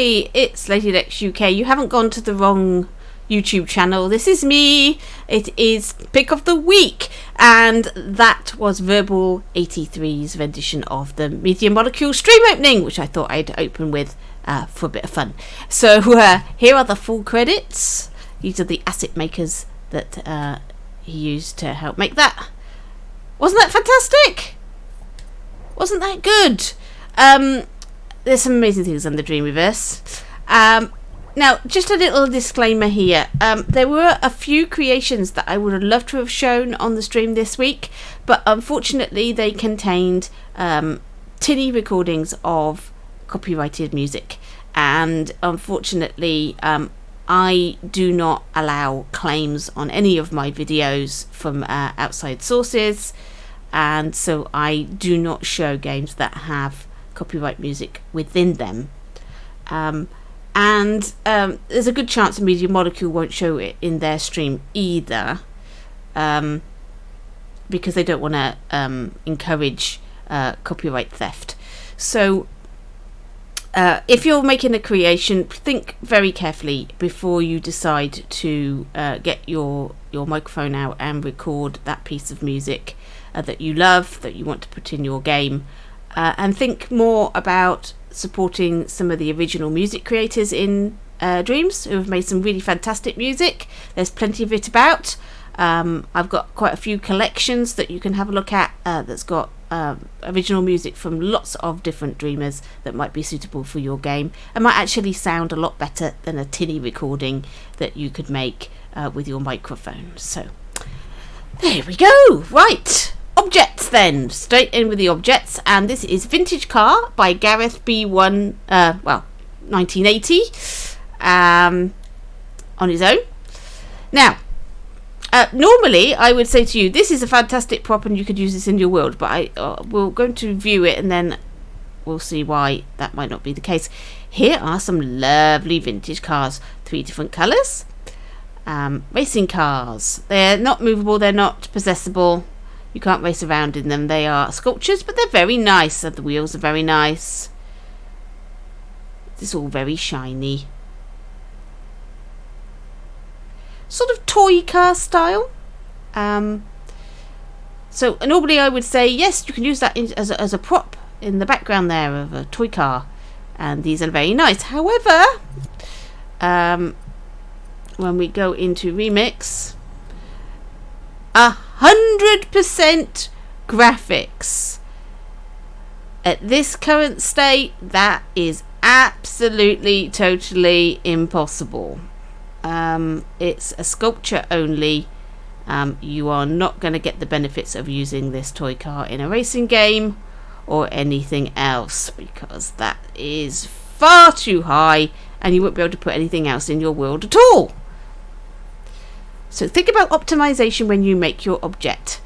Hi, it's Lady Lex UK. You haven't gone to the wrong YouTube channel. This is me. It is Pick of the Week, and that was Verbal 83's rendition of the Media Molecule stream opening, which I thought I'd open with for a bit of fun. So here are the full credits. These are the asset makers that he used to help make that. Wasn't that fantastic? Wasn't that good? There's some amazing things on the Dreamweverse. Now, just a little disclaimer here. There were a few creations that I would have loved to have shown on the stream this week, but unfortunately they contained tinny recordings of copyrighted music, and unfortunately I do not allow claims on any of my videos from outside sources, and so I do not show games that have copyright music within them. And there's a good chance Media Molecule won't show it in their stream either, because they don't want to encourage copyright theft. So if you're making a creation, think very carefully before you decide to get your microphone out and record that piece of music that you love, that you want to put in your game, and think more about supporting some of the original music creators in Dreams who have made some really fantastic music. There's plenty of it about. I've got quite a few collections that you can have a look at that's got original music from lots of different dreamers that might be suitable for your game and might actually sound a lot better than a tinny recording that you could make with your microphone. So there we go. Right, objects then. Straight in with the objects, and this is Vintage Car by Gareth B1, 1980, on his own. Now, normally I would say to you, this is a fantastic prop and you could use this in your world, but we're going to view it and then we'll see why that might not be the case. Here are some lovely vintage cars, 3 different colours. Racing cars. They're not movable, they're not possessable. You can't race around in them. They are sculptures, but they're very nice. The wheels are very nice. It's all very shiny. Sort of toy car style. So normally I would say, yes, you can use that as a prop in the background there of a toy car. And these are very nice. However, when we go into Remix, 100% graphics. At this current state, that is absolutely, totally impossible. It's a sculpture only. You are not going to get the benefits of using this toy car in a racing game or anything else, because that is far too high and you won't be able to put anything else in your world at all. So think about optimization when you make your object.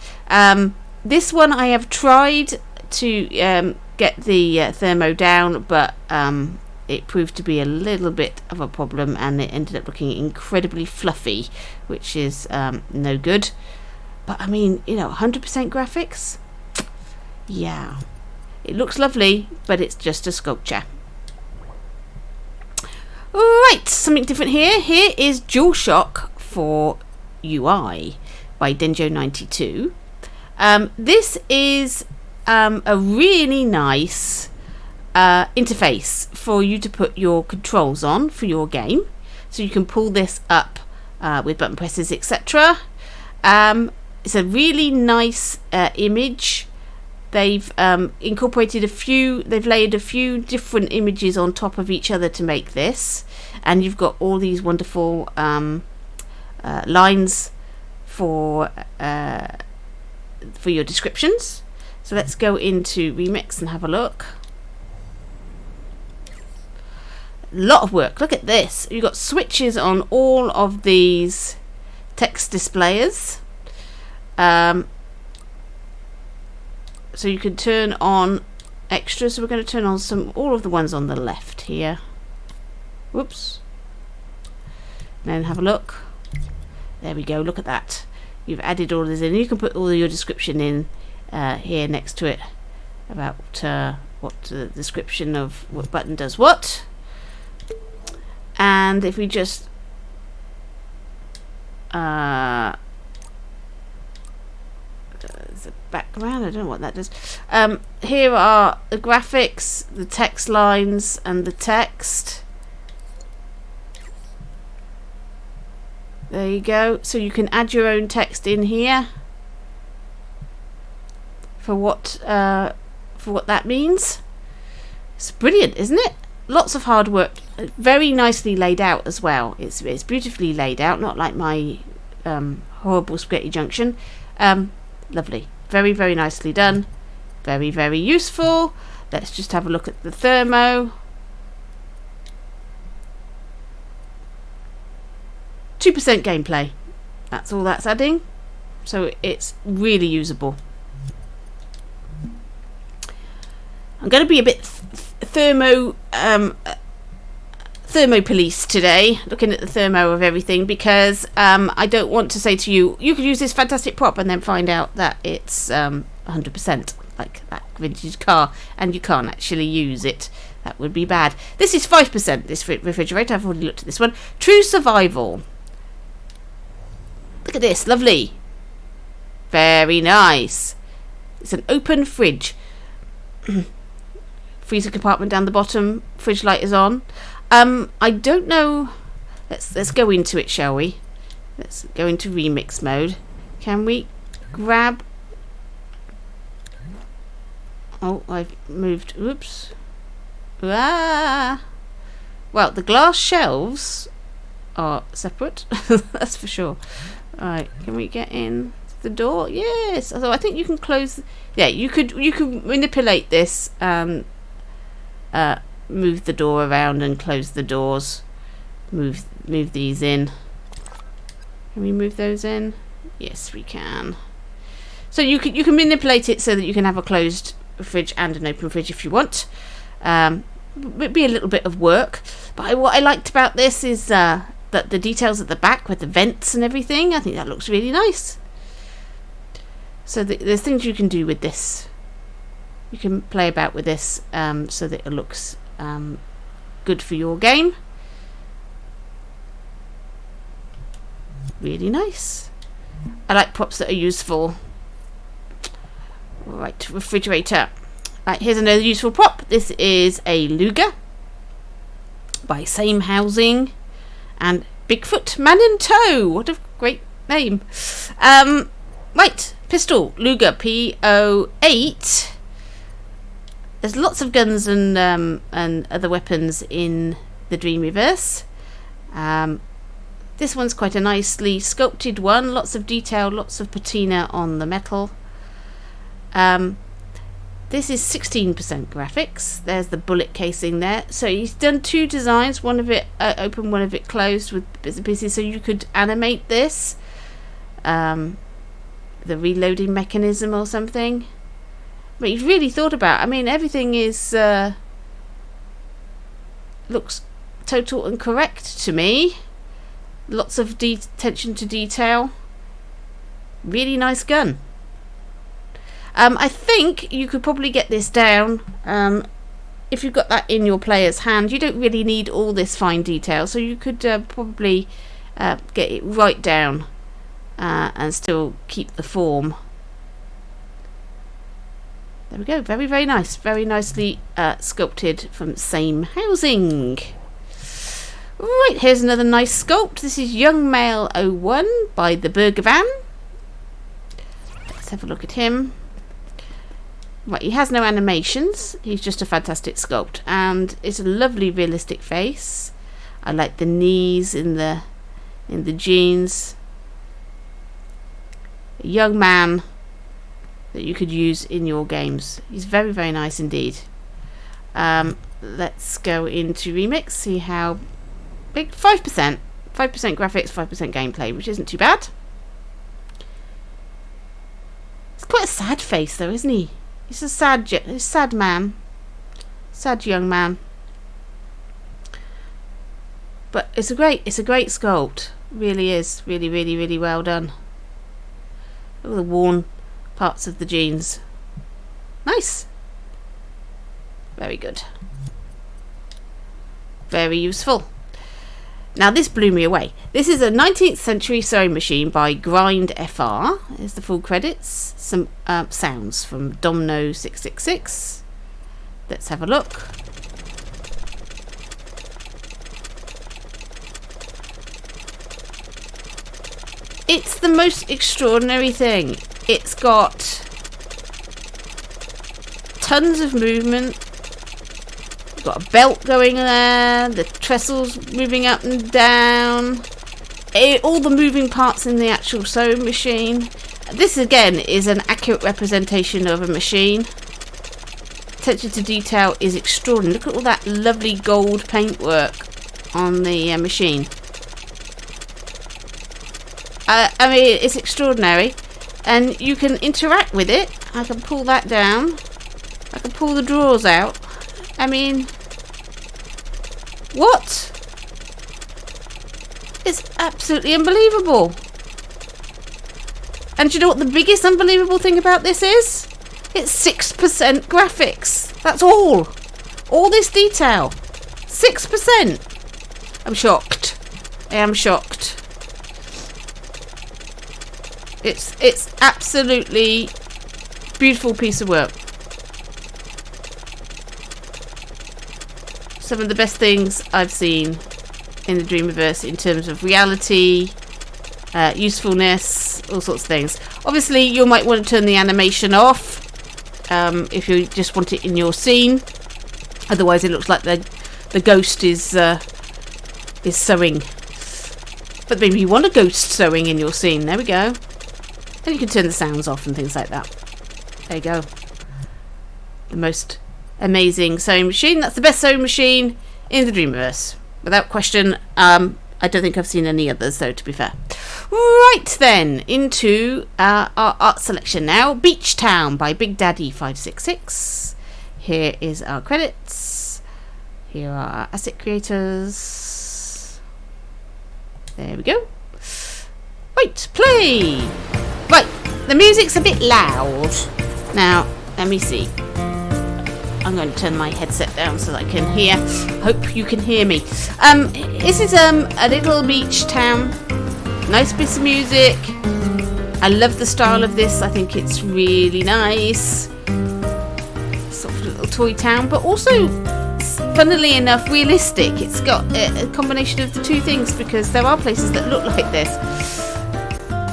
This one I have tried to get the thermo down, but it proved to be a little bit of a problem and it ended up looking incredibly fluffy, which is no good. But I mean, 100% graphics? Yeah. It looks lovely, but it's just a sculpture. Alright, something different here. Here is Joeshock for UI by Denjo92. This is a really nice interface for you to put your controls on for your game, so you can pull this up with button presses, etc. It's a really nice image. They've incorporated they've layered a few different images on top of each other to make this, and you've got all these wonderful lines for your descriptions. So let's go into Remix and have a look. A lot of work. Look at this. You've got switches on all of these text displayers. So you can turn on extras. So we're going to turn on all of the ones on the left here. Whoops. And then have a look. There we go. Look at that. You've added all this in. You can put all your description in here next to it about what the description of what button does what. And if we just there's a background, I don't know what that does. Here are the graphics, the text lines, and the text. There you go. So you can add your own text in here for what that means. It's brilliant, isn't it? Lots of hard work, very nicely laid out as well. It's beautifully laid out, not like my horrible spaghetti junction. Lovely, very, very nicely done, very, very useful. Let's just have a look at the thermo. 2% gameplay, that's all that's adding, so it's really usable. I'm going to be a bit thermo police today, looking at the thermo of everything, because I don't want to say to you, you could use this fantastic prop and then find out that it's 100% like that vintage car and you can't actually use it. That would be bad. This is 5%, this refrigerator. I've already looked at this one. True survival. Look at this, lovely. Very nice. It's an open fridge. Freezer compartment down the bottom. Fridge light is on. I don't know. Let's go into it, shall we? Let's go into remix mode. Can we grab? Oh, I've moved. Oops. Ah. Well, the glass shelves are separate. That's for sure. Alright, can we get in the door? Yes. So I think you can close. Yeah, you could manipulate this. Move the door around and close the doors. Move these in. Can we move those in? Yes, we can. So you can manipulate it so that you can have a closed fridge and an open fridge if you want. It'd be a little bit of work, but what I liked about this is that the details at the back with the vents and everything. I think that looks really nice. So there's things you can do with this. You can play about with this so that it looks good for your game. Really nice. I like props that are useful. Right, refrigerator. Right, here's another useful prop. This is a Luger by Same Housing and Bigfoot Man in Tow. What a great name. Right, pistol, Luger P08. There's lots of guns and other weapons in the Dreamyverse. This one's quite a nicely sculpted one. Lots of detail, lots of patina on the metal. This is 16% graphics. There's the bullet casing there. So he's done two designs, one of it open, one of it closed with bits and pieces. So you could animate this, the reloading mechanism or something. But he's really thought about. I mean, everything is looks total and correct to me. Lots of attention to detail. Really nice gun. I think you could probably get this down if you've got that in your player's hand. You don't really need all this fine detail, so you could probably get it right down and still keep the form. There we go. Very, very nice. Very nicely sculpted from Same Housing. Right, here's another nice sculpt. This is Young Male 01 by the Burger Van. Let's have a look at him. Right, he has no animations. He's just a fantastic sculpt, and it's a lovely realistic face. I like the knees in the jeans. A young man that you could use in your games. He's very, very nice indeed. Let's go into Remix, see how big. 5% graphics, 5% gameplay, which isn't too bad. It's quite a sad face though, isn't he? He's a sad man. Sad young man. But it's a great sculpt. Really is. Really, really, really well done. Look at the worn parts of the jeans. Nice. Very good. Very useful. Now this blew me away. This is a 19th century sewing machine by Grind FR. Here's the full credits. Some sounds from Domino 666. Let's have a look. It's the most extraordinary thing. It's got tons of movement. You've got a belt going there, the trestles moving up and down, all the moving parts in the actual sewing machine. This again is an accurate representation of a machine. Attention to detail is extraordinary. Look at all that lovely gold paintwork on the machine. I mean, it's extraordinary, and you can interact with it. I can pull that down. I can pull the drawers out. I mean, what? It's absolutely unbelievable. And do you know what the biggest unbelievable thing about this is? It's 6% graphics. That's all. All this detail. 6%. I'm shocked. I am shocked. It's absolutely beautiful piece of work. Some of the best things I've seen in the Dreamiverse in terms of reality, usefulness, all sorts of things. Obviously, you might want to turn the animation off if you just want it in your scene. Otherwise, it looks like the ghost is sewing. But maybe you want a ghost sewing in your scene. There we go. And you can turn the sounds off and things like that. There you go. The most amazing sewing machine. That's the best sewing machine in the Dreamiverse. Without question. I don't think I've seen any others, though, to be fair. Right, then. Into our art selection now. Beach Town by Big Daddy 566. Here is our credits. Here are our asset creators. There we go. Right, play! Right, the music's a bit loud. Now, let me see. I'm going to turn my headset down so that I can hear. Hope you can hear me. This is a little beach town. Nice bits of music. I love the style of this. I think it's really nice. Sort of a little toy town, but also, funnily enough, realistic. It's got a combination of the two things because there are places that look like this.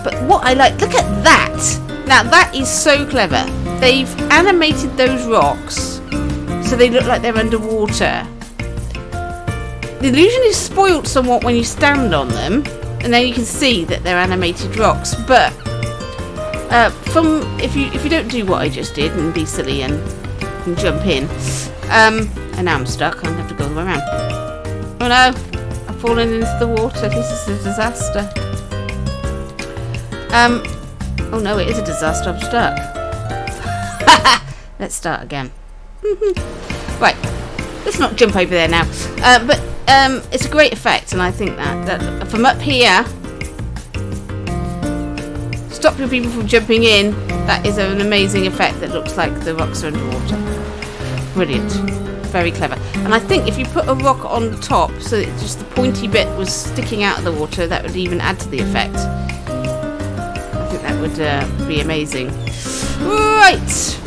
But what I like, look at that. Now that is so clever. They've animated those rocks so they look like they're underwater. The illusion is spoilt somewhat when you stand on them, and then you can see that they're animated rocks. But if you don't do what I just did and be silly and jump in, and now I'm stuck. I'm gonna have to go all the way around. Oh no, I've fallen into the water. This is a disaster. Oh no, it is a disaster. I'm stuck. Let's start again. Right, let's not jump over there now. But it's a great effect, and I think that from up here, stopping people from jumping in, that is an amazing effect that looks like the rocks are underwater. Brilliant. Very clever. And I think if you put a rock on the top so that just the pointy bit was sticking out of the water, that would even add to the effect. I think that would be amazing. Right.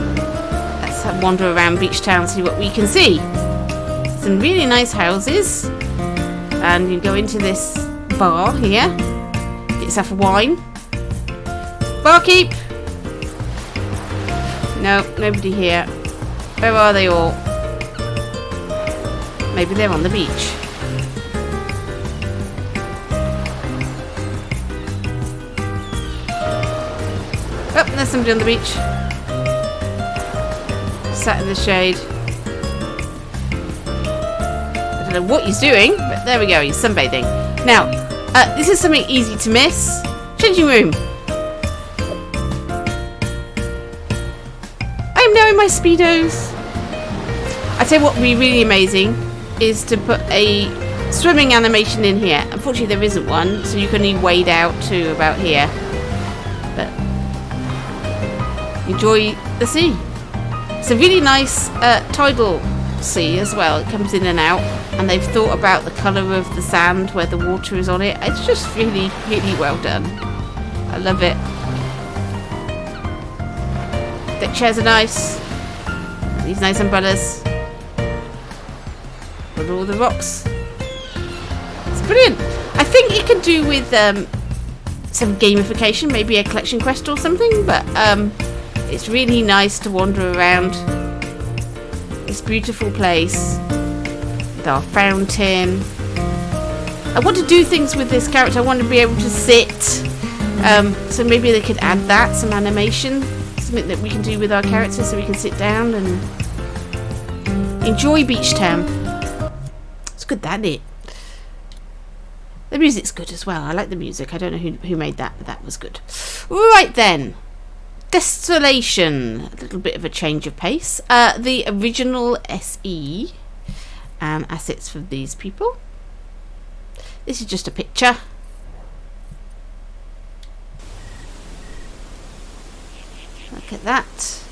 Let's have a wander around Beach Town, see what we can see. Some really nice houses. And you go into this bar here. Get yourself a wine. Barkeep! No, nobody here. Where are they all? Maybe they're on the beach. Oh, there's somebody on the beach. Sat in the shade. I don't know what he's doing, but there we go, he's sunbathing. Now, this is something easy to miss. Changing room. I'm now in my Speedos. I tell you what would be really amazing is to put a swimming animation in here. Unfortunately there isn't one, so you can only wade out to about here. But enjoy the sea. It's a really nice tidal sea as well. It comes in and out. and they've thought about the colour of the sand where the water is on it. It's just really, really well done. I love it. Deck chairs are nice. These nice umbrellas. With all the rocks. It's brilliant. I think it could do with some gamification, maybe a collection quest or something, but it's really nice to wander around this beautiful place with our fountain. I want to do things with this character. I want to be able to sit, so maybe they could add that, some animation, something that we can do with our character so we can sit down and enjoy Beach Town. It's good, that, isn't it? The music's good as well. I like the music. I don't know who made that, but that was good. Right then. Distillation. A little bit of a change of pace. The original SE assets for these people. This is just a picture. Look at that.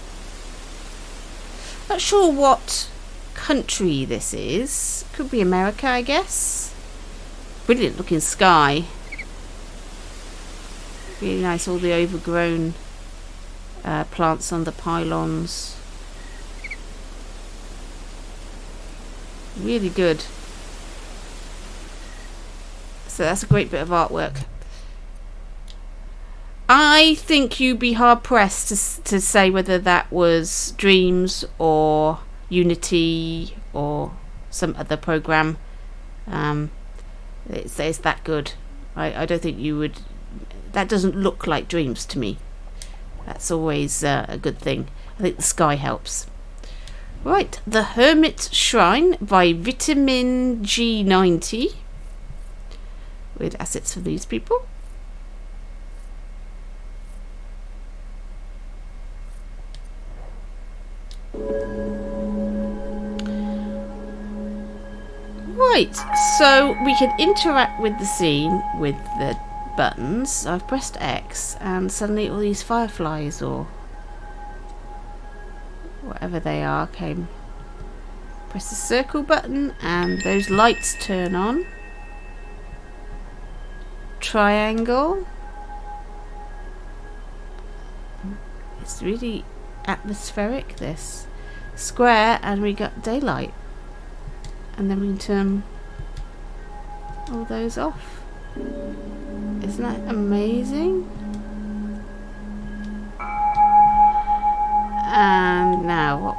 Not sure what country this is. Could be America, I guess. Brilliant looking sky. Really nice, all the overgrown plants on the pylons. Really good. So that's a great bit of artwork. I think you'd be hard pressed to say whether that was Dreams or Unity or some other program. It's that good. I don't think you would. That doesn't look like Dreams to me. That's always a good thing. I think the sky helps. Right, The Hermit Shrine by Vitamin G90 with assets for these people. Right, so we can interact with the scene with the buttons. I've pressed X and suddenly all these fireflies or whatever they are came. Press the circle button and those lights turn on. Triangle. It's really atmospheric, this. Square, and we got daylight. And then we can turn all those off. Isn't that amazing? And now, what?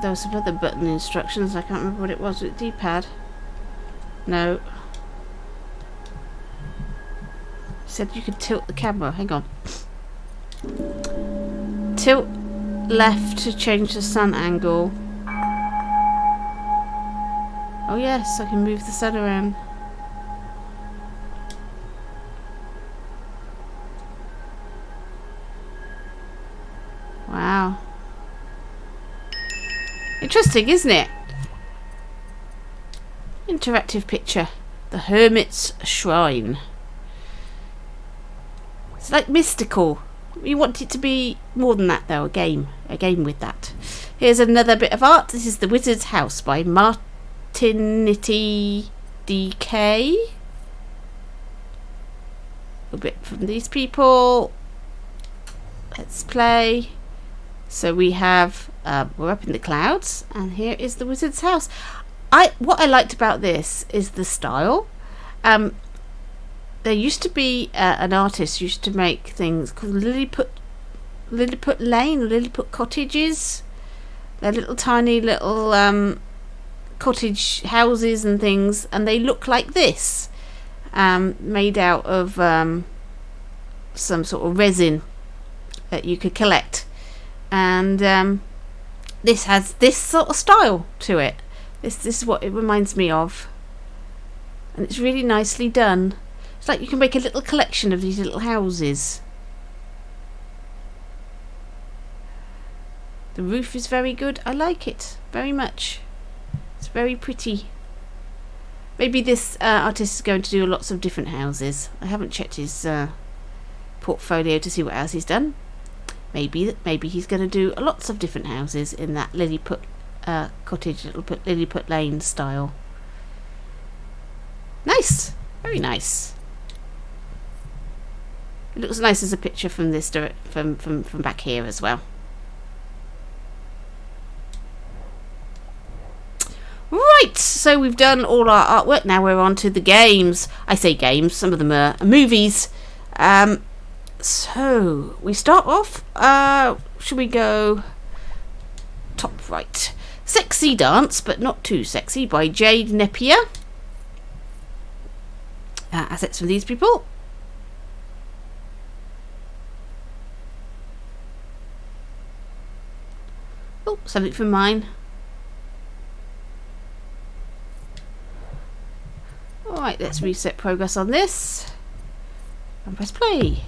There was some other button instructions. I can't remember what it was. Was it D-pad? No. It said you could tilt the camera. Hang on. Tilt left to change the sun angle. Oh yes, I can move the sun around. Wow. Interesting, isn't it? Interactive picture. The Hermit's Shrine. It's like mystical. You want it to be more than that though, a game with that. Here's another bit of art. This is The Wizard's House by Martinity DK. A bit from these people. Let's play. So we have we're up in the clouds, and here is the Wizard's house. What I liked about this is the style. There used to be an artist used to make things called Lilliput Lane, Lilliput cottages. They're little tiny little cottage houses and things, and they look like this, made out of some sort of resin that you could collect, and this has this sort of style to it. This is what it reminds me of, and it's really nicely done. It's like you can make a little collection of these little houses. The roof is very good. I like it very much. It's very pretty. Maybe this artist is going to do lots of different houses. I haven't checked his portfolio to see what else he's done. Maybe he's going to do lots of different houses in that Lilliput cottage, Lilliput Lane style. Nice. Very nice. It looks nice as a picture from this from back here as well. Right, so we've done all our artwork. Now we're on to the games. I say games, some of them are movies. So we start off. Should we go top right? Sexy Dance, but not too sexy, by Jade Napier. Assets from these people. Oh, something from mine. Alright, let's reset progress on this and press play.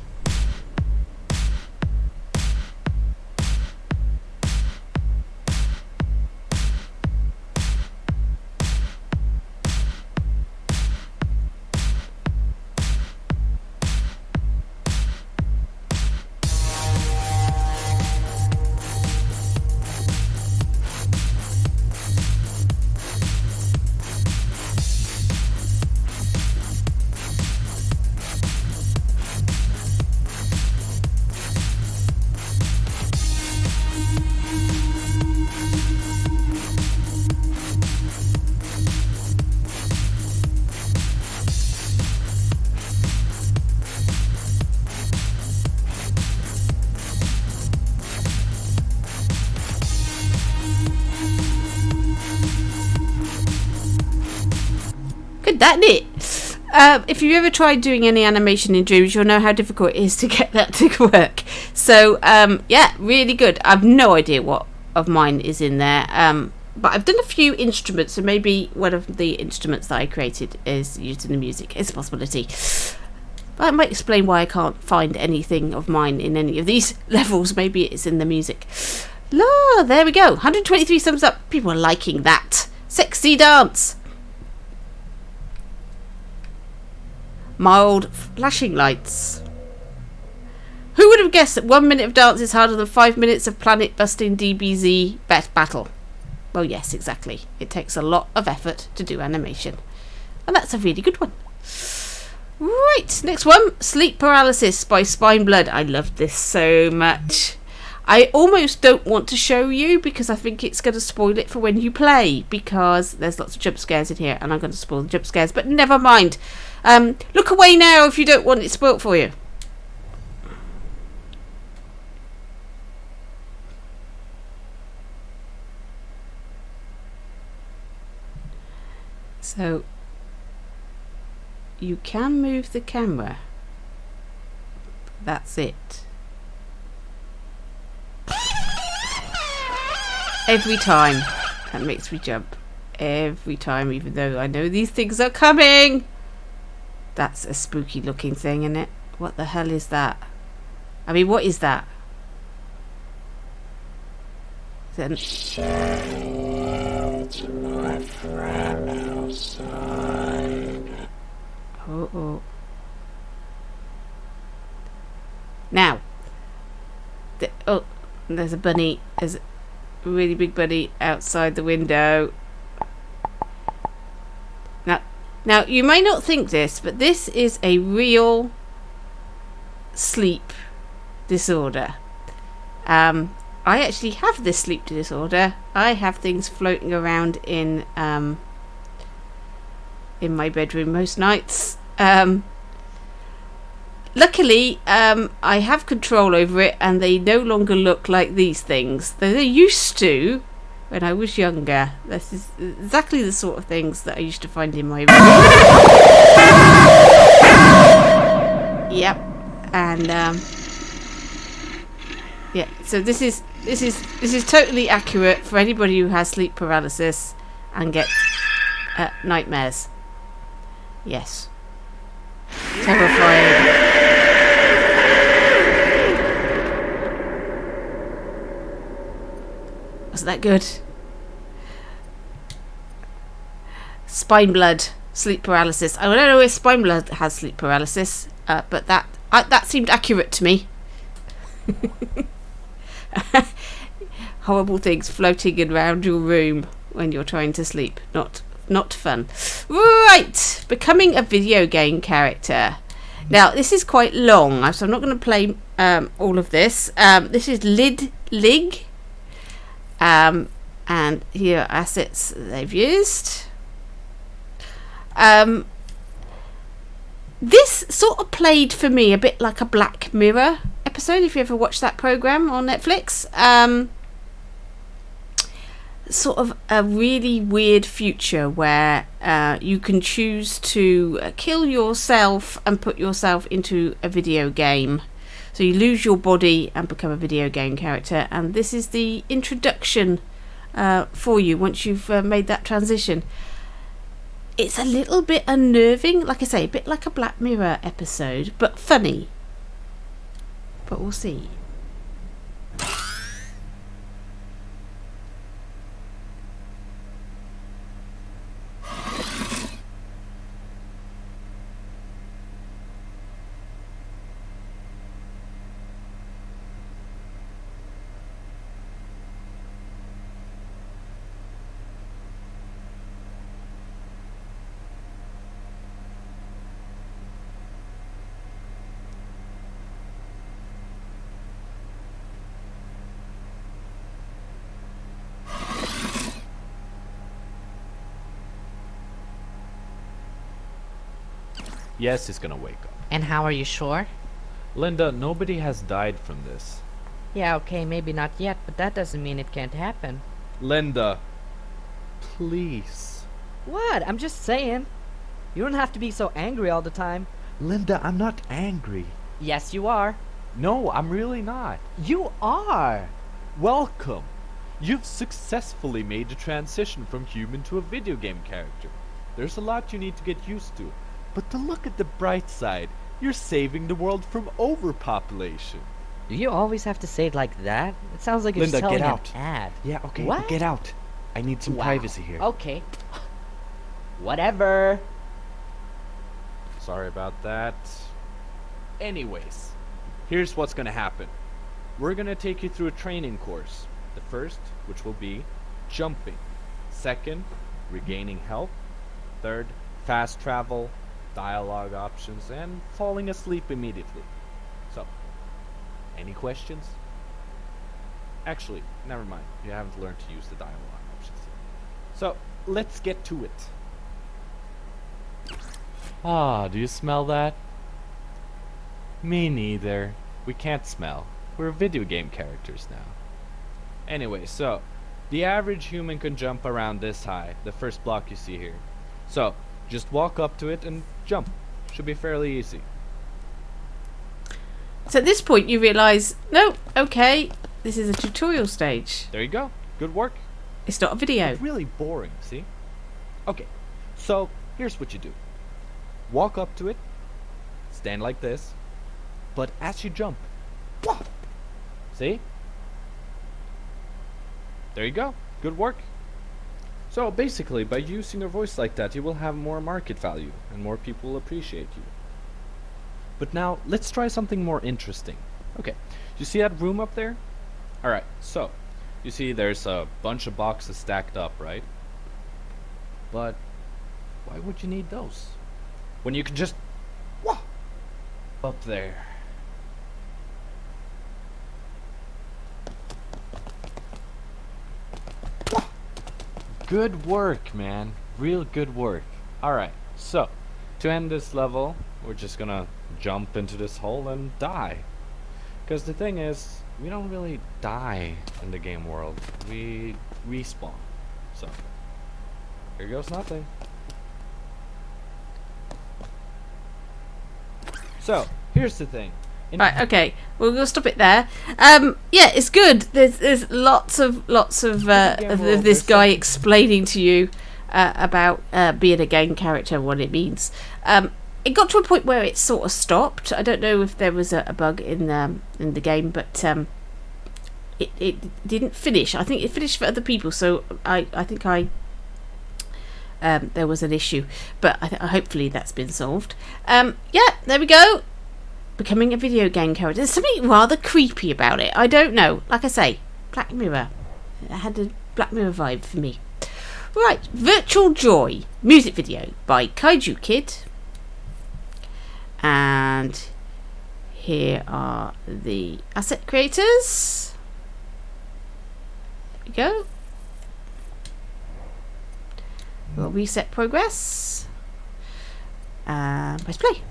That it. If you ever tried doing any animation in Dreams, you'll know how difficult it is to get that to work. So yeah, really good. I've no idea what of mine is in there, but I've done a few instruments, so maybe one of the instruments that I created is used in the music. It's a possibility. That might explain why I can't find anything of mine in any of these levels. Maybe it's in the music. La, there we go. 123 thumbs up. People are liking that. Sexy Dance. Mild flashing lights. Who would have guessed that 1 minute of dance is harder than 5 minutes of planet busting DBZ battle? Well, yes, exactly. It takes a lot of effort to do animation, and that's a really good one. Right, next one, Sleep Paralysis by Spine Blood. I love this so much. I almost don't want to show you because I think it's going to spoil it for when you play, because there's lots of jump scares in here and I'm going to spoil the jump scares, but never mind. Look away now if you don't want it spoilt for you. So you can move the camera. That's it. Every time. That makes me jump. Every time, even though I know these things are coming. That's a spooky looking thing, isn't it? What the hell is that? I mean, what is that? Say hello to my friend outside. Oh. Now. There's a bunny. There's a really big bunny outside the window. Now, you may not think this, but this is a real sleep disorder. I actually have this sleep disorder. I have things floating around in my bedroom most nights. Luckily, I have control over it, and they no longer look like these things. They used to. When I was younger. This is exactly the sort of things that I used to find in my room. Yep. And yeah, so this is totally accurate for anybody who has sleep paralysis and gets nightmares. Yes. Terrifying. Wasn't that good? Spine Blood, sleep paralysis. I don't know if Spine Blood has sleep paralysis, but that seemed accurate to me. Horrible things floating around your room when you're trying to sleep. Not Not fun. Right, becoming a video game character. Now, this is quite long, so I'm not going to play all of this. This is Lig. And here are assets they've used. This sort of played for me a bit like a Black Mirror episode, if you ever watched that program on Netflix. Sort of a really weird future where you can choose to kill yourself and put yourself into a video game. So you lose your body and become a video game character, and this is the introduction for you once you've made that transition. It's a little bit unnerving, like I say, a bit like a Black Mirror episode, but funny. But we'll see. Yes, he's gonna wake up. And how are you sure? Linda, nobody has died from this. Yeah, okay, maybe not yet, but that doesn't mean it can't happen. Linda, please. What? I'm just saying. You don't have to be so angry all the time. Linda, I'm not angry. Yes, you are. No, I'm really not. You are. Welcome. You've successfully made the transition from human to a video game character. There's a lot you need to get used to. But to look at the bright side, you're saving the world from overpopulation. Do you always have to say it like that? It sounds like you're Linda, selling get out. an ad. Yeah, okay, What? get out. I need some Wow. privacy here. Okay. Whatever. Sorry about that. Anyways, here's what's gonna happen. We're gonna take you through a training course. The first, which will be jumping. Second, regaining health. Third, fast travel, dialogue options, and falling asleep immediately. So, any questions? Actually, never mind. You haven't learned to use the dialogue options yet. So, let's get to it. Ah, do you smell that? Me neither. We can't smell. We're video game characters now. Anyway, so, the average human can jump around this high, the first block you see here. So, just walk up to it and jump. Should be fairly easy. So at this point you realise, no, okay, this is a tutorial stage. There you go. Good work. It's not a video. It's really boring, see? Okay, so here's what you do. Walk up to it, stand like this, but as you jump, wah! See? There you go. Good work. So basically, by using your voice like that, you will have more market value, and more people will appreciate you. But now, let's try something more interesting. Okay, you see that room up there? Alright, so, you see there's a bunch of boxes stacked up, right? But, why would you need those? When you can just, wah, up there. Good work, man. Real good work. Alright, so, to end this level, we're just gonna jump into this hole and die. Because the thing is, we don't really die in the game world. We respawn. So, here goes nothing. So, here's the thing. Right, okay, we'll stop it there. Yeah, it's good. There's lots of this guy explaining to you about being a game character and what it means. It got to a point where it sort of stopped. I don't know if there was a bug in the game, but it didn't finish. I think it finished for other people, so I think there was an issue, but hopefully that's been solved. Yeah, there we go. Becoming a video game character. There's something rather creepy about it. I don't know. Like I say, Black Mirror. It had a Black Mirror vibe for me. Right, Virtual Joy music video by Kaiju Kid. And here are the asset creators. There we go. We'll reset progress. Press play.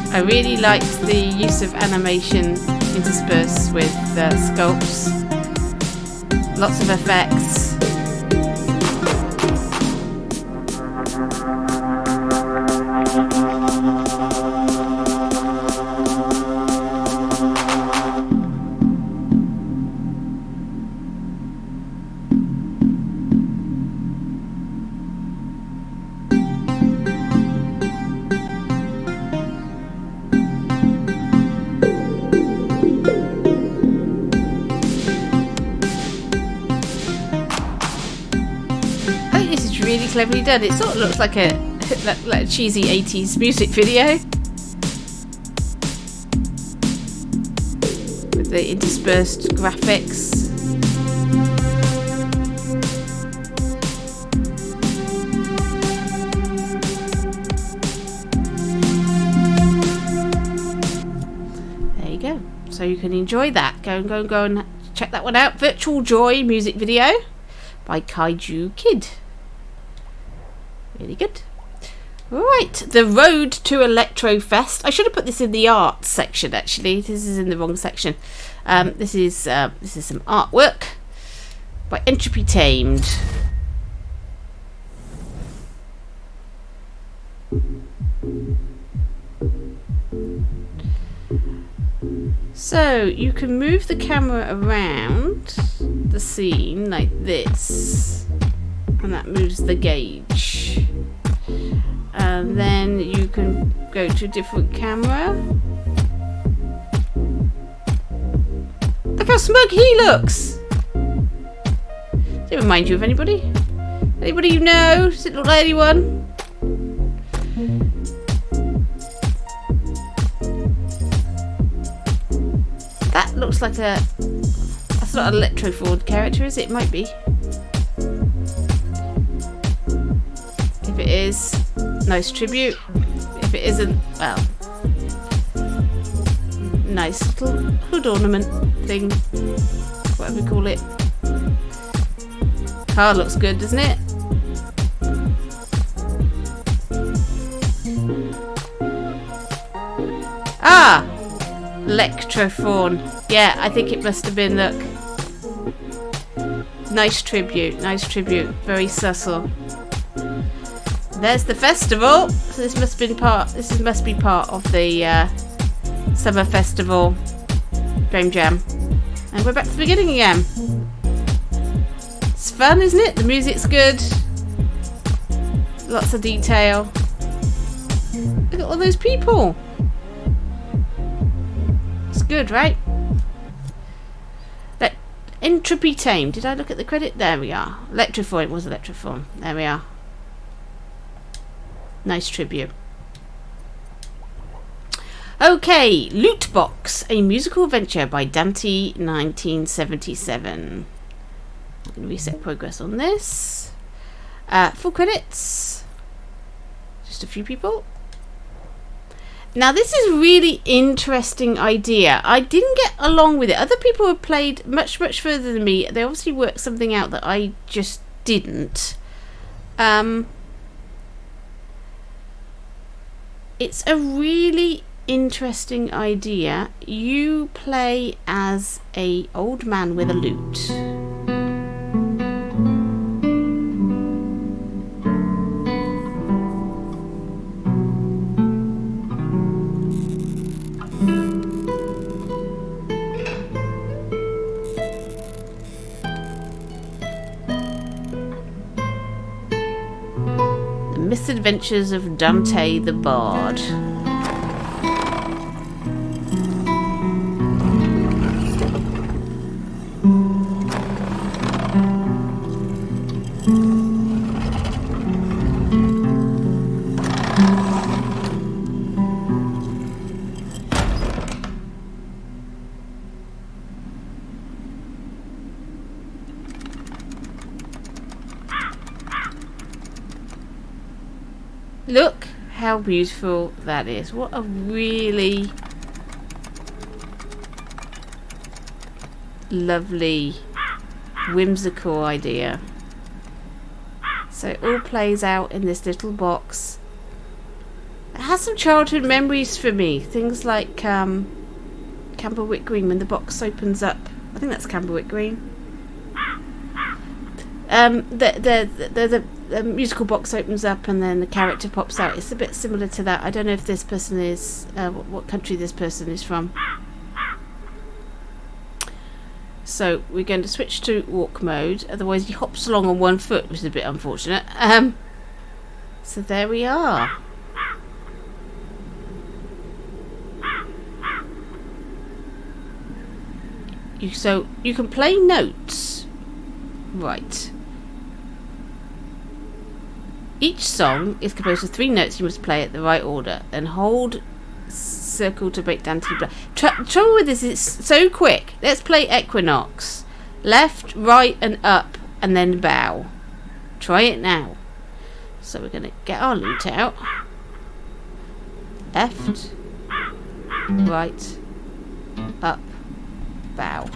I really liked the use of animation interspersed with sculpts. Lots of effects. Really cleverly done. It sort of looks like a cheesy 80s music video with the interspersed graphics. There you go. So you can enjoy that. Go and check that one out. Virtual Joy music video by Kaiju Kid. Really good. Right, the Road to Electro Fest. I should have put this in the art section. Actually, this is in the wrong section. This is some artwork by Entropy Tamed. So you can move the camera around the scene like this, and that moves the gauge. And then you can go to a different camera. Look how smug he looks! Does it remind you of anybody? Anybody you know? Does it look like anyone? That looks like a... That's not an Electro Ford character, is it? It might be. If it is, nice tribute. If it isn't, well, nice little hood ornament thing, whatever we call it. Car looks good, doesn't it? Ah! Electrophone. Yeah, I think it must have been, look. Nice tribute, very subtle. There's the festival. So this must be part of the summer festival game jam. And we're back to the beginning again. It's fun, isn't it? The music's good. Lots of detail. Look at all those people. It's good, right? Entropy Tamed. Did I look at the credit? There we are. Electroform. It was Electroform. There we are. Nice tribute. Okay, Loot Box, a musical adventure by Dante 1977. I'm going to reset progress on this. Full credits. Just a few people. Now this is a really interesting idea. I didn't get along with it. Other people have played much further than me. They obviously worked something out that I just didn't. It's a really interesting idea. You play as a old man with a lute. Misadventures of Dante the Bard. Look how beautiful that is. What a really lovely, whimsical idea. So it all plays out in this little box. It has some childhood memories for me. Things like Camberwick Green, when the box opens up. I think that's Camberwick Green. The musical box opens up and then the character pops out. It's a bit similar to that. I don't know if this person is what country this person is from. So we're going to switch to walk mode, otherwise he hops along on one foot, which is a bit unfortunate. So there we are. So you can play notes. Right. Each song is composed of 3 notes you must play at the right order, and hold circle to make Dante play. Trouble with this is it's so quick. Let's play Equinox. Left, right and up, and then bow. Try it now. So we're going to get our lute out. Left, right, up, bow.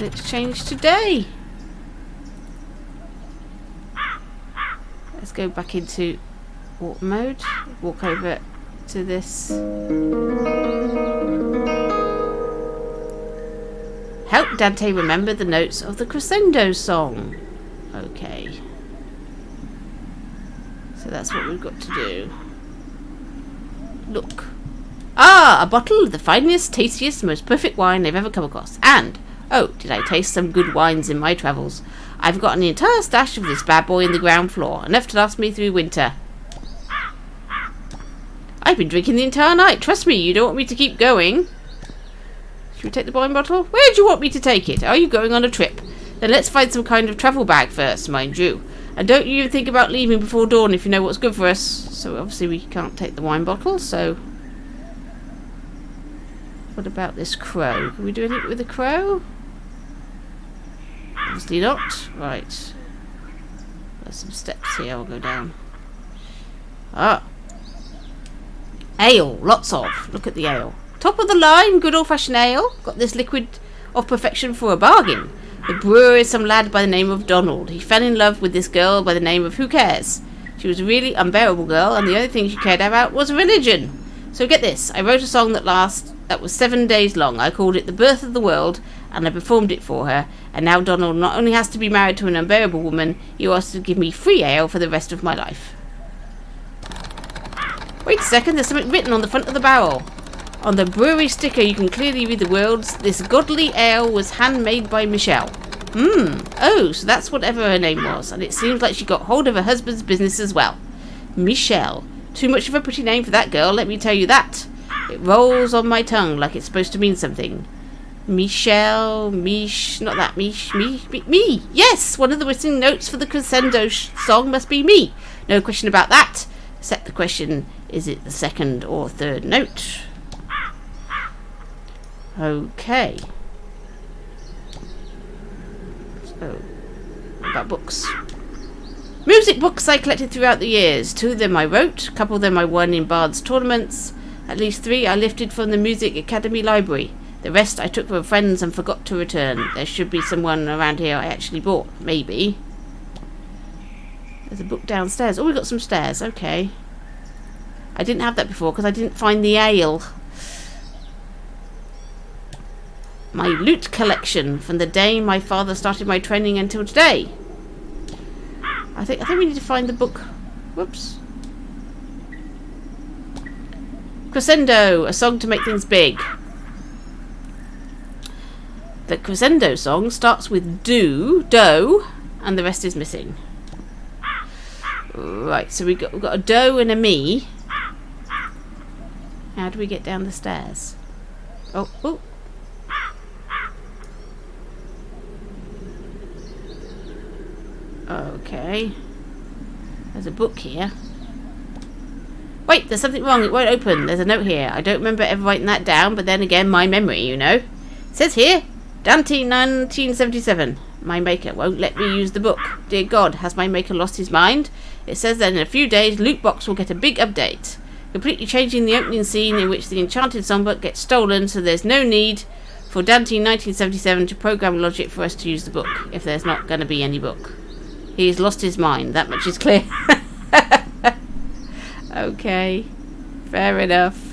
Let's change to day. Let's go back into walk mode. Walk over to this. Help Dante remember the notes of the crescendo song. Okay. So that's what we've got to do. Look. Ah, a bottle of the finest, tastiest, most perfect wine I've ever come across. And oh, did I taste some good wines in my travels. I've got an entire stash of this bad boy in the ground floor, enough to last me through winter. I've been drinking the entire night. Trust me, you don't want me to keep going. Should we take the wine bottle? Where do you want me to take it? Are you going on a trip? Then let's find some kind of travel bag first, mind you. And don't you even think about leaving before dawn if you know what's good for us. So obviously we can't take the wine bottle, so... What about this crow? Can we do anything with the crow? Obviously not. Right. There's some steps here. I'll go down. Ah. Ale. Lots of. Look at the ale. Top of the line. Good old-fashioned ale. Got this liquid of perfection for a bargain. The brewer is some lad by the name of Donald. He fell in love with this girl by the name of Who Cares. She was a really unbearable girl, and the only thing she cared about was religion. So get this. I wrote a song that was 7 days long. I called it The Birth of the World, and I performed it for her. And now Donald not only has to be married to an unbearable woman, he wants to give me free ale for the rest of my life. Wait a second, there's something written on the front of the barrel. On the brewery sticker you can clearly read the words, "This godly ale was handmade by Michelle." Oh, so that's whatever her name was, and it seems like she got hold of her husband's business as well. Michelle. Too much of a pretty name for that girl, let me tell you that. It rolls on my tongue like it's supposed to mean something. Michelle, not that, me. Yes, one of the missing notes for the crescendo song must be me. No question about that. Except the question, is it the second or third note? Okay. Oh, what about books? Music books I collected throughout the years. 2 of them I wrote, a couple of them I won in Bard's tournaments. At least 3 I lifted from the Music Academy library. The rest I took from friends and forgot to return. There should be someone around here I actually bought. Maybe. There's a book downstairs. Oh, we got some stairs. Okay. I didn't have that before because I didn't find the ale. My loot collection from the day my father started my training until today. I think we need to find the book. Whoops. Crescendo, a song to make things big. The crescendo song starts with do, and the rest is missing. Right, so we've got a do and a me. How do we get down the stairs? Oh. Okay. There's a book here. Wait, there's something wrong. It won't open. There's a note here. I don't remember ever writing that down, but then again, my memory, you know. It says here, Dante 1977. My maker won't let me use the book. Dear God, has my maker lost his mind? It says that in a few days, Loot Box will get a big update, completely changing the opening scene in which the enchanted songbook gets stolen, so there's no need for Dante 1977 to program logic for us to use the book, if there's not going to be any book. He's lost his mind. That much is clear. Okay. Fair enough.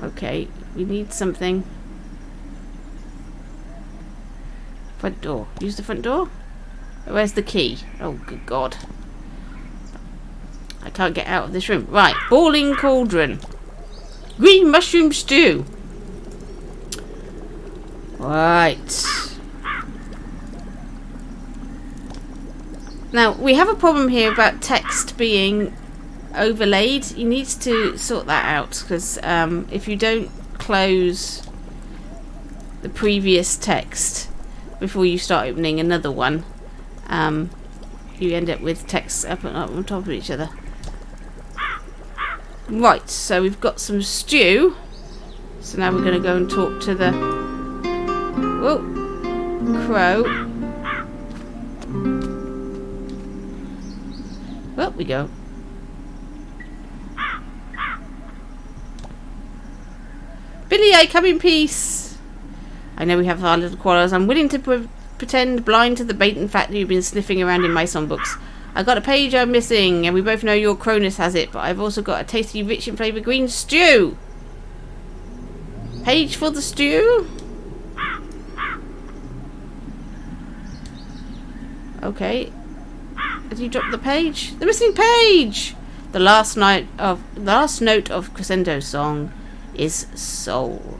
Okay. We need something. Front door. Use the front door? Where's the key? Oh, good God. I can't get out of this room. Right. Boiling cauldron. Green mushroom stew. Right. Now, we have a problem here about text being overlaid. You need to sort that out, because if you don't close the previous text before you start opening another one, you end up with text up and up on top of each other. Right, so we've got some stew. So now we're going to go and talk to the crow. Up we go. Billy, I come in peace. I know we have our little quarrels. I'm willing to pretend blind to the blatant fact that you've been sniffing around in my songbooks. I got a page I'm missing, and we both know your Cronus has it, but I've also got a tasty, rich in flavour green stew. Page for the stew? Okay. Did you drop the page? The missing page! The last note of Crescendo's song is soul.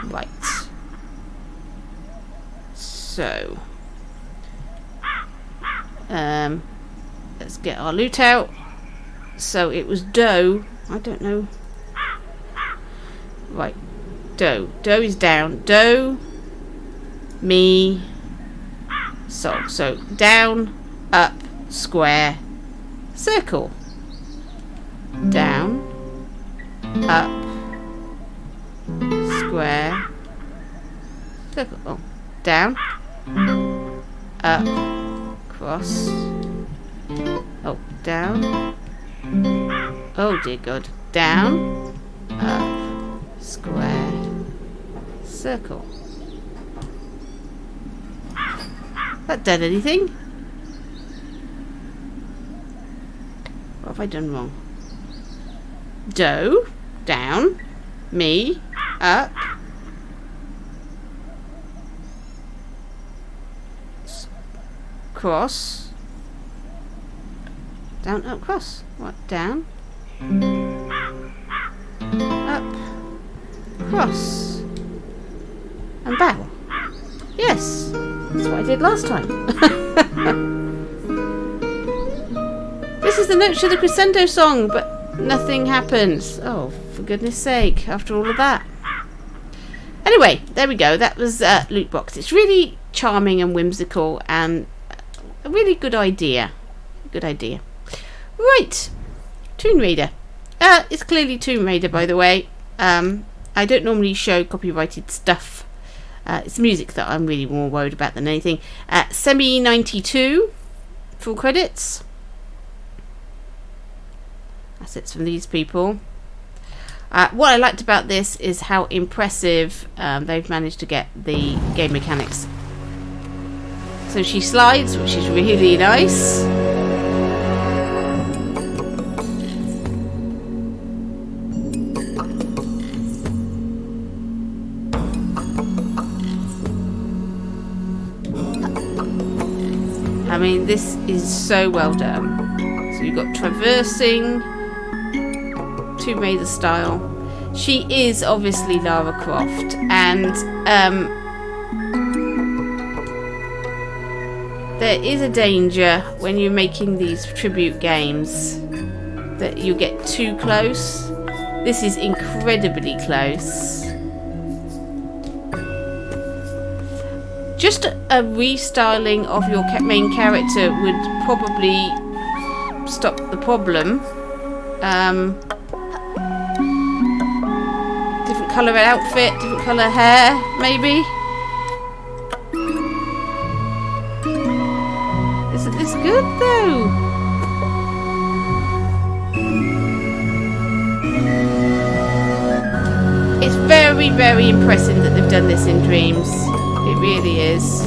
Right. So. Let's get our loot out. So it was dough. I don't know. Right. Dough. Dough is down. Dough. Me. Soul. So down. Up, square, circle. Down, up, square, circle. Oh, down, up, cross. Oh, down. Oh dear God. Down, up, square, circle. That done anything? What have I done wrong? Dough, down, me, up, cross, down, up, cross. What? Down, up, cross, and bow. Yes, that's what I did last time. This is the note to the Crescendo song, but nothing happens. Oh, for goodness sake, after all of that. Anyway, there we go. That was Loot Box. It's really charming and whimsical and a really good idea. Good idea. Right. Tomb Raider. It's clearly Tomb Raider, by the way. I don't normally show copyrighted stuff. It's music that I'm really more worried about than anything. Semi92, full credits. Assets from these people. What I liked about this is how impressive they've managed to get the game mechanics. So she slides, which is really nice. I mean, this is so well done. So you've got traversing, Tomb Raider style. She is obviously Lara Croft, and there is a danger when you're making these tribute games that you get too close. This is incredibly close. Just a restyling of your main character would probably stop the problem. Different colour outfit, different colour hair, maybe. Isn't this good though? It's very, very impressive that they've done this in Dreams. It really is.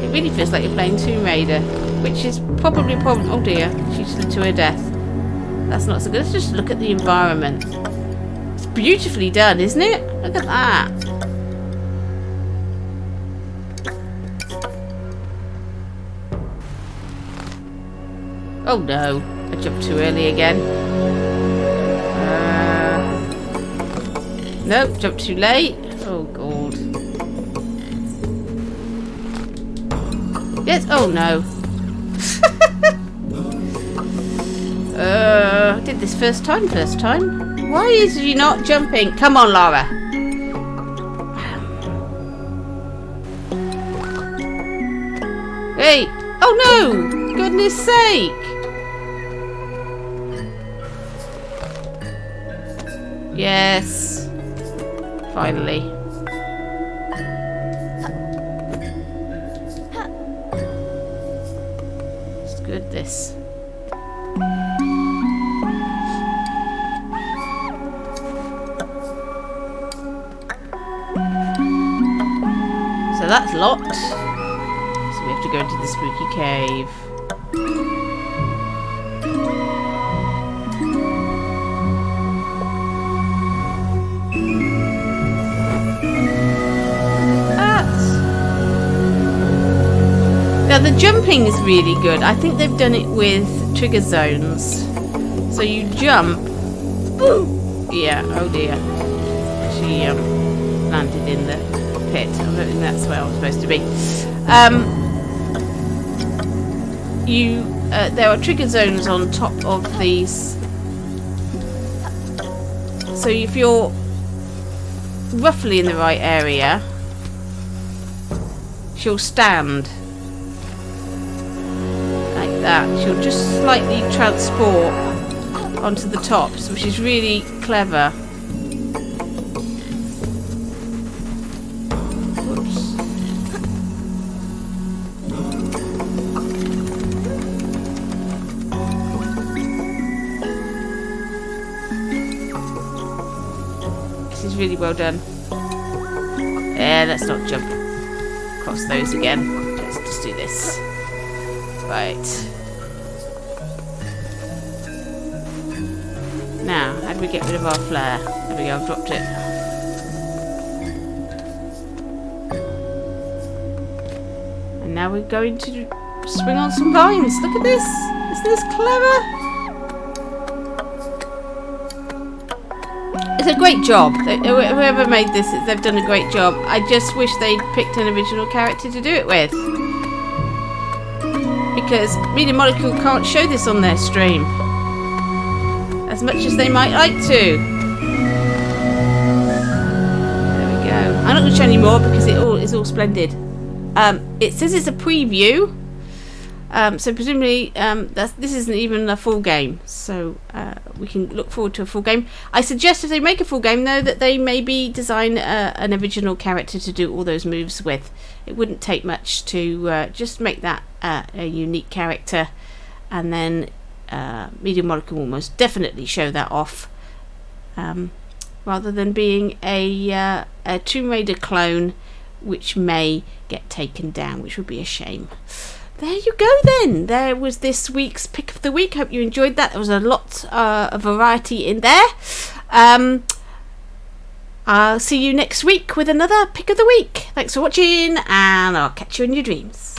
It really feels like you're playing Tomb Raider, which is probably a problem. Oh dear, she's to her death. That's not so good. Let's just look at the environment. It's beautifully done, isn't it? Look at that. Oh no. I jumped too early again. Nope, jumped too late. Oh god. Yes, oh no. I did this first time. Why is she not jumping? Come on, Lara. Hey! Oh no! Goodness sake! Yes. Finally. It's good, this. So that's locked. So we have to go into the spooky cave. Now the jumping is really good. I think they've done it with trigger zones. So you jump. Ooh. Yeah, oh dear. She landed in the pit. I don't think that's where I was supposed to be. There are trigger zones on top of these. So if you're roughly in the right area, she'll stand. That she'll just slightly transport onto the tops, which is really clever. Whoops. This is really well done. Yeah, let's not jump across those again. Let's just do this. Right. Now, how do we get rid of our flare? There we go, I've dropped it. And now we're going to swing on some vines. Look at this. Isn't this clever? It's a great job. Whoever made this, they've done a great job. I just wish they'd picked an original character to do it with. Because Media Molecule can't show this on their stream as much as they might like to. There we go. I'm not going to show any more because it is all splendid. It says it's a preview. So presumably this isn't even a full game, so we can look forward to a full game. I suggest if they make a full game, though, that they maybe design an original character to do all those moves with. It wouldn't take much to just make that a unique character, and then Media Molecule will most definitely show that off, rather than being a Tomb Raider clone, which may get taken down, which would be a shame. There you go then. There was this week's Pick of the Week. Hope you enjoyed that. There was a lot of variety in there. I'll see you next week with another Pick of the Week. Thanks for watching, and I'll catch you in your dreams.